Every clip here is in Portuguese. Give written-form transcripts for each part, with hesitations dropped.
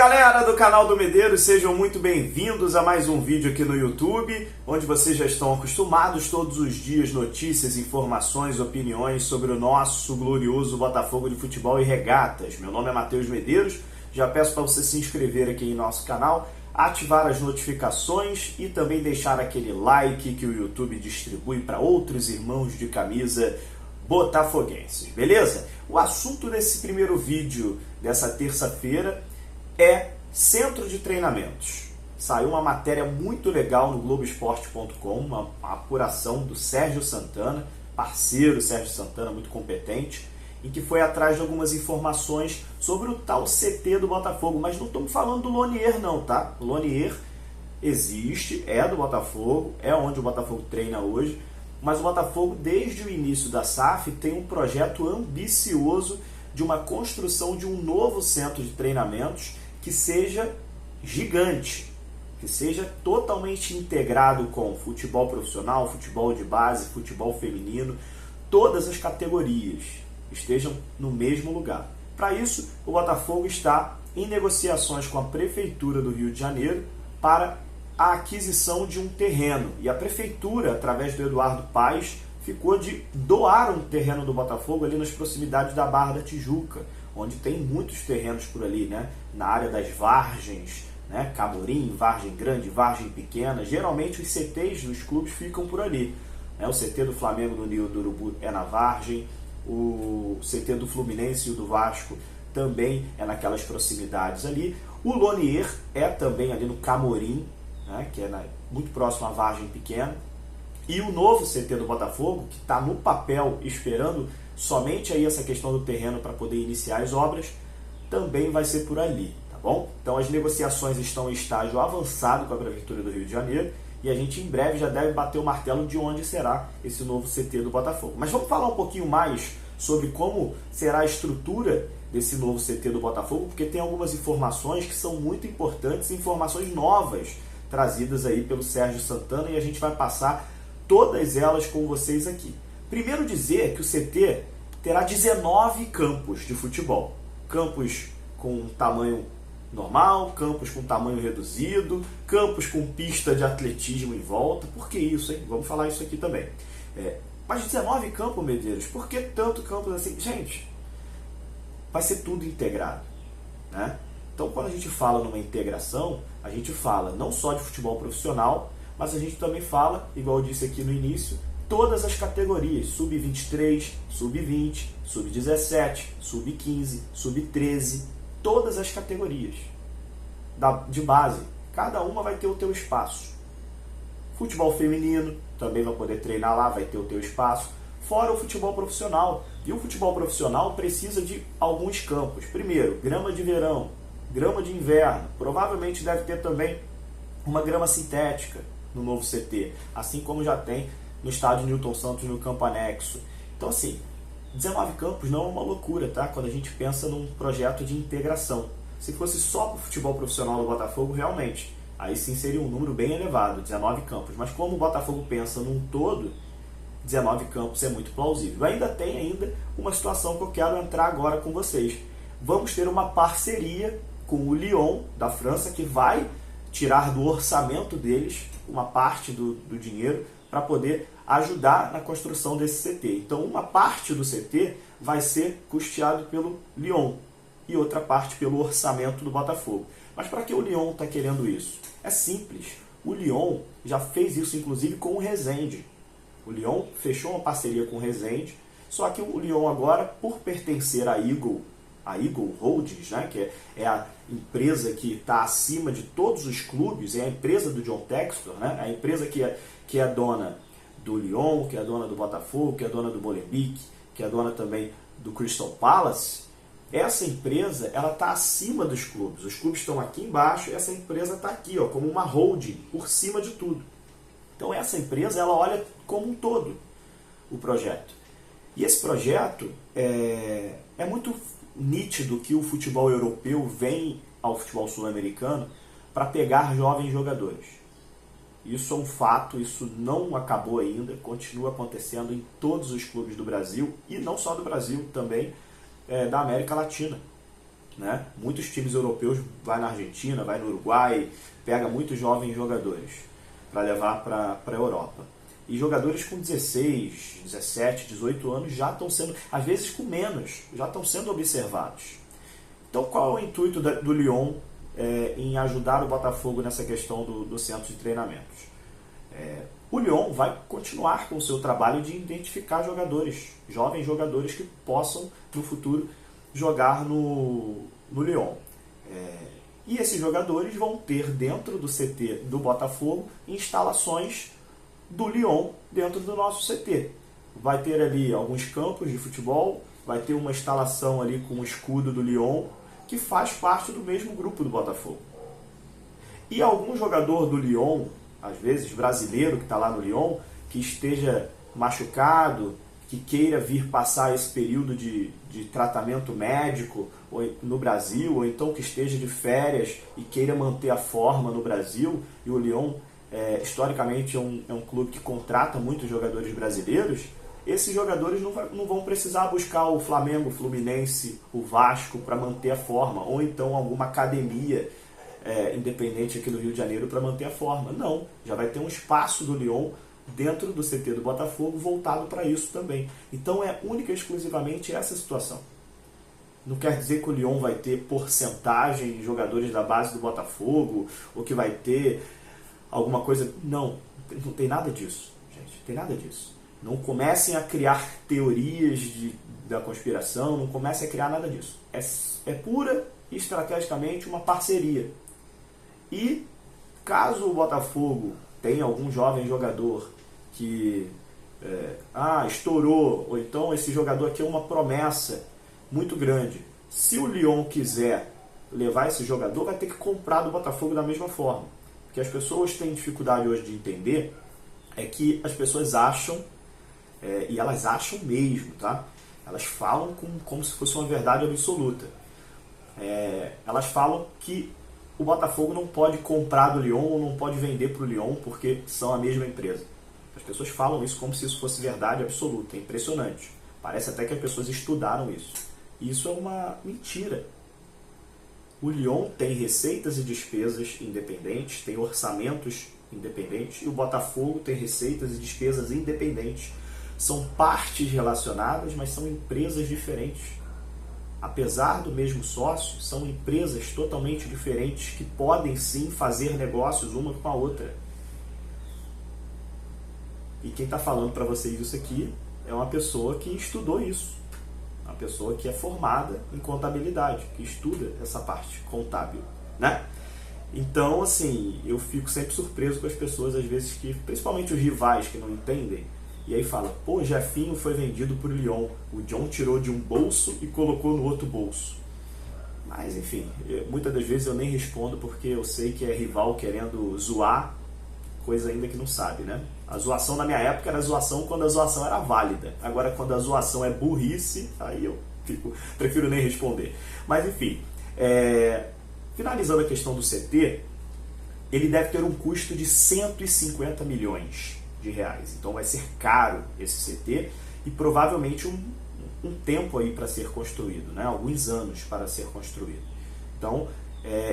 Galera do canal do Medeiros, sejam muito bem-vindos a mais um vídeo aqui no YouTube, onde vocês já estão acostumados todos os dias, notícias, informações, opiniões sobre o nosso glorioso Botafogo de Futebol e Regatas. Meu nome é Matheus Medeiros, já peço para você se inscrever aqui em nosso canal, ativar as notificações e também deixar aquele like que o YouTube distribui para outros irmãos de camisa botafoguenses, beleza? O assunto desse primeiro vídeo dessa terça-feira é centro de treinamentos. Saiu uma matéria muito legal no Globoesporte.com, uma apuração do Sérgio Santana, parceiro Sérgio Santana, muito competente, em que foi atrás de algumas informações sobre o tal CT do Botafogo. Mas não estamos falando do Lonier não, tá? O Lonier existe, é do Botafogo, é onde o Botafogo treina hoje, mas o Botafogo, desde o início da SAF, tem um projeto ambicioso de uma construção de um novo centro de treinamentos que seja gigante, que seja totalmente integrado com futebol profissional, futebol de base, futebol feminino, todas as categorias estejam no mesmo lugar. Para isso, o Botafogo está em negociações com a Prefeitura do Rio de Janeiro para a aquisição de um terreno. E a Prefeitura, através do Eduardo Paes, ficou de doar um terreno do Botafogo ali nas proximidades da Barra da Tijuca, onde tem muitos terrenos por ali, né? Na área das vargens, né? Camorim, Vargem Grande, Vargem Pequena. Geralmente os CTs dos clubes ficam por ali, né? O CT do Flamengo do Ninho do Urubu é na Vargem, o CT do Fluminense e o do Vasco também é naquelas proximidades ali. O Lonier é também ali no Camorim, né? Que é muito próximo à Vargem Pequena. E o novo CT do Botafogo, que está no papel esperando somente aí essa questão do terreno para poder iniciar as obras, também vai ser por ali, tá bom? Então as negociações estão em estágio avançado com a Prefeitura do Rio de Janeiro e a gente em breve já deve bater o martelo de onde será esse novo CT do Botafogo. Mas vamos falar um pouquinho mais sobre como será a estrutura desse novo CT do Botafogo, porque tem algumas informações que são muito importantes, informações novas trazidas aí pelo Sérgio Santana, e a gente vai passar todas elas com vocês aqui. Primeiro dizer que o CT terá 19 campos de futebol. Campos com tamanho normal, campos com tamanho reduzido, campos com pista de atletismo em volta. Por que isso, hein? Vamos falar isso aqui também. Mas 19 campos, Medeiros, por que tanto campos assim? Gente, vai ser tudo integrado, né? Então, quando a gente fala numa integração, a gente fala não só de futebol profissional, mas a gente também fala, igual eu disse aqui no início, todas as categorias, sub-23, sub-20, sub-17, sub-15, sub-13, todas as categorias de base. Cada uma vai ter o teu espaço. Futebol feminino também vai poder treinar lá, vai ter o teu espaço. Fora o futebol profissional. E o futebol profissional precisa de alguns campos. Primeiro, grama de verão, grama de inverno. Provavelmente deve ter também uma grama sintética no novo CT, assim como já tem no estádio Newton Santos, no campo anexo. Então, assim, 19 campos não é uma loucura, tá? Quando a gente pensa num projeto de integração. Se fosse só para o futebol profissional do Botafogo, realmente, aí sim seria um número bem elevado, 19 campos. Mas como o Botafogo pensa num todo, 19 campos é muito plausível. Ainda tem uma situação que eu quero entrar agora com vocês. Vamos ter uma parceria com o Lyon, da França, que vai tirar do orçamento deles uma parte do dinheiro para poder ajudar na construção desse CT. Então, uma parte do CT vai ser custeado pelo Lyon e outra parte pelo orçamento do Botafogo. Mas para que o Lyon está querendo isso? É simples. O Lyon já fez isso, inclusive, com o Resende. O Lyon fechou uma parceria com o Resende, só que o Lyon agora, por pertencer à Eagle Holdings, né, que é a empresa que está acima de todos os clubes, é a empresa do John Textor, né, a empresa que é dona do Lyon, que é dona do Botafogo, que é dona do Molenbeek, que é dona também do Crystal Palace. Essa empresa ela está acima dos clubes. Os clubes estão aqui embaixo, essa empresa está aqui, ó, como uma holding, por cima de tudo. Então essa empresa ela olha como um todo o projeto. E esse projeto é muito nítido que o futebol europeu vem ao futebol sul-americano para pegar jovens jogadores. Isso é um fato, isso não acabou ainda, continua acontecendo em todos os clubes do Brasil, e não só do Brasil, também da América Latina. né? Muitos times europeus vai na Argentina, vai no Uruguai, pega muitos jovens jogadores para levar para a Europa. E jogadores com 16, 17, 18 anos já estão sendo, às vezes com menos, já estão sendo observados. Então qual é o intuito do Lyon em ajudar o Botafogo nessa questão do centro de treinamentos? O Lyon vai continuar com o seu trabalho de identificar jogadores, jovens jogadores que possam no futuro jogar no Lyon. E esses jogadores vão ter dentro do CT do Botafogo instalações do Lyon dentro do nosso CT. Vai ter ali alguns campos de futebol, vai ter uma instalação ali com o escudo do Lyon, que faz parte do mesmo grupo do Botafogo. E algum jogador do Lyon, às vezes brasileiro que está lá no Lyon, que esteja machucado, que queira vir passar esse período de tratamento médico no Brasil, ou então que esteja de férias e queira manter a forma no Brasil, e o Lyon historicamente é um clube que contrata muitos jogadores brasileiros, esses jogadores não vão precisar buscar o Flamengo, o Fluminense, o Vasco para manter a forma, ou então alguma academia independente aqui do Rio de Janeiro para manter a forma. Não, já vai ter um espaço do Lyon dentro do CT do Botafogo voltado para isso também. Então é única e exclusivamente essa situação. Não quer dizer que o Lyon vai ter porcentagem de jogadores da base do Botafogo, ou que vai ter alguma coisa... Não tem nada disso, gente. Tem nada disso. Não comecem a criar teorias da conspiração, não comecem a criar nada disso. É pura e estrategicamente uma parceria. E caso o Botafogo tenha algum jovem jogador que estourou, ou então esse jogador aqui é uma promessa muito grande, se o Lyon quiser levar esse jogador, vai ter que comprar do Botafogo da mesma forma. O que as pessoas têm dificuldade hoje de entender é que as pessoas acham, e elas acham mesmo, tá? Elas falam como se fosse uma verdade absoluta. Elas falam que o Botafogo não pode comprar do Lyon ou não pode vender para o Lyon porque são a mesma empresa. As pessoas falam isso como se isso fosse verdade absoluta. É impressionante. Parece até que as pessoas estudaram isso. E isso é uma mentira. O Lyon tem receitas e despesas independentes, tem orçamentos independentes, e o Botafogo tem receitas e despesas independentes. São partes relacionadas, mas são empresas diferentes. Apesar do mesmo sócio, são empresas totalmente diferentes que podem sim fazer negócios uma com a outra. E quem está falando para vocês isso aqui é uma pessoa que estudou isso. Uma pessoa que é formada em contabilidade, que estuda essa parte contábil, né? Então, assim, eu fico sempre surpreso com as pessoas, às vezes, principalmente os rivais que não entendem, e aí fala, pô, Jefinho foi vendido por Lyon, o John tirou de um bolso e colocou no outro bolso. Mas, enfim, muitas das vezes eu nem respondo porque eu sei que é rival querendo zoar, coisa ainda que não sabe, né? A zoação na minha época era zoação quando a zoação era válida. Agora, quando a zoação é burrice, aí eu prefiro nem responder. Mas, enfim, finalizando a questão do CT, ele deve ter um custo de 150 milhões de reais. Então vai ser caro esse CT e provavelmente um tempo aí para ser construído, né? Alguns anos para ser construído. Então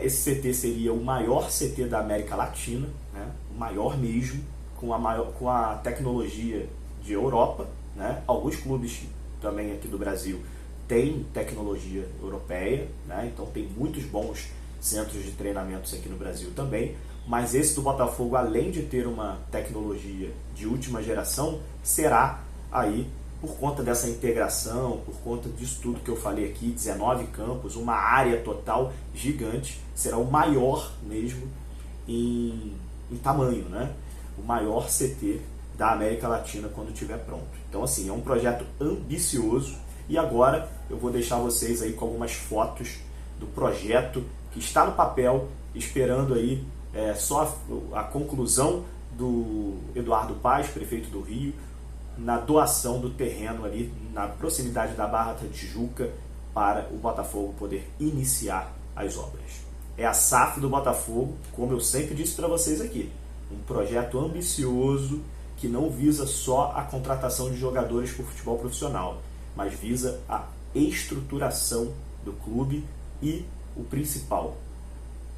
esse CT seria o maior CT da América Latina, né? O maior mesmo, com a tecnologia de Europa, né? Alguns clubes também aqui do Brasil têm tecnologia europeia, né? Então tem muitos bons centros de treinamentos aqui no Brasil também. Mas esse do Botafogo, além de ter uma tecnologia de última geração, será aí, por conta dessa integração, por conta disso tudo que eu falei aqui, 19 campos, uma área total gigante, será o maior mesmo em tamanho, né? O maior CT da América Latina quando estiver pronto. Então, assim, é um projeto ambicioso e agora eu vou deixar vocês aí com algumas fotos do projeto que está no papel, esperando aí só a conclusão do Eduardo Paes, prefeito do Rio, na doação do terreno ali na proximidade da Barra da Tijuca para o Botafogo poder iniciar as obras. É a SAF do Botafogo, como eu sempre disse para vocês aqui, um projeto ambicioso que não visa só a contratação de jogadores para o futebol profissional, mas visa a estruturação do clube e o principal,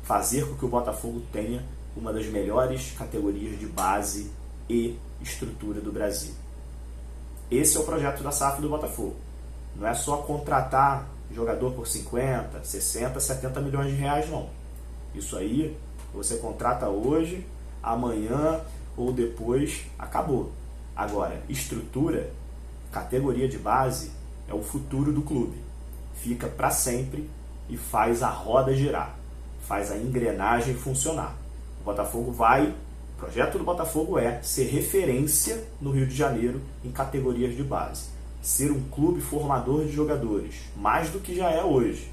fazer com que o Botafogo tenha uma das melhores categorias de base e estrutura do Brasil. Esse é o projeto da SAF do Botafogo. Não é só contratar jogador por 50, 60, 70 milhões de reais, não. Isso aí você contrata hoje, amanhã ou depois, acabou. Agora, estrutura, categoria de base, é o futuro do clube. Fica para sempre e faz a roda girar, faz a engrenagem funcionar. O Botafogo vai, o projeto do Botafogo é ser referência no Rio de Janeiro em categorias de base. Ser um clube formador de jogadores, mais do que já é hoje.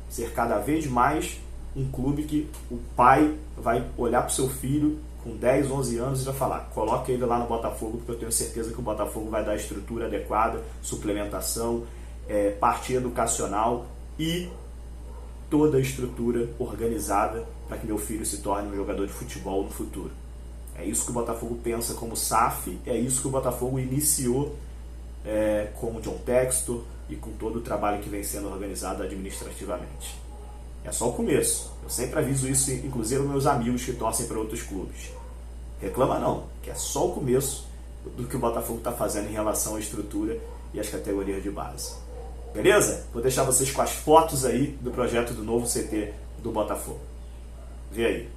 Ser cada vez mais um clube que o pai vai olhar para o seu filho com 10, 11 anos e vai falar, coloque ele lá no Botafogo, porque eu tenho certeza que o Botafogo vai dar a estrutura adequada, suplementação, parte educacional e toda a estrutura organizada para que meu filho se torne um jogador de futebol no futuro. É isso que o Botafogo pensa como SAF, é isso que o Botafogo iniciou com o John Textor e com todo o trabalho que vem sendo organizado administrativamente. É só o começo. Eu sempre aviso isso, inclusive aos meus amigos que torcem para outros clubes. Reclama não, que é só o começo do que o Botafogo está fazendo em relação à estrutura e às categorias de base. Beleza? Vou deixar vocês com as fotos aí do projeto do novo CT do Botafogo. Vê aí.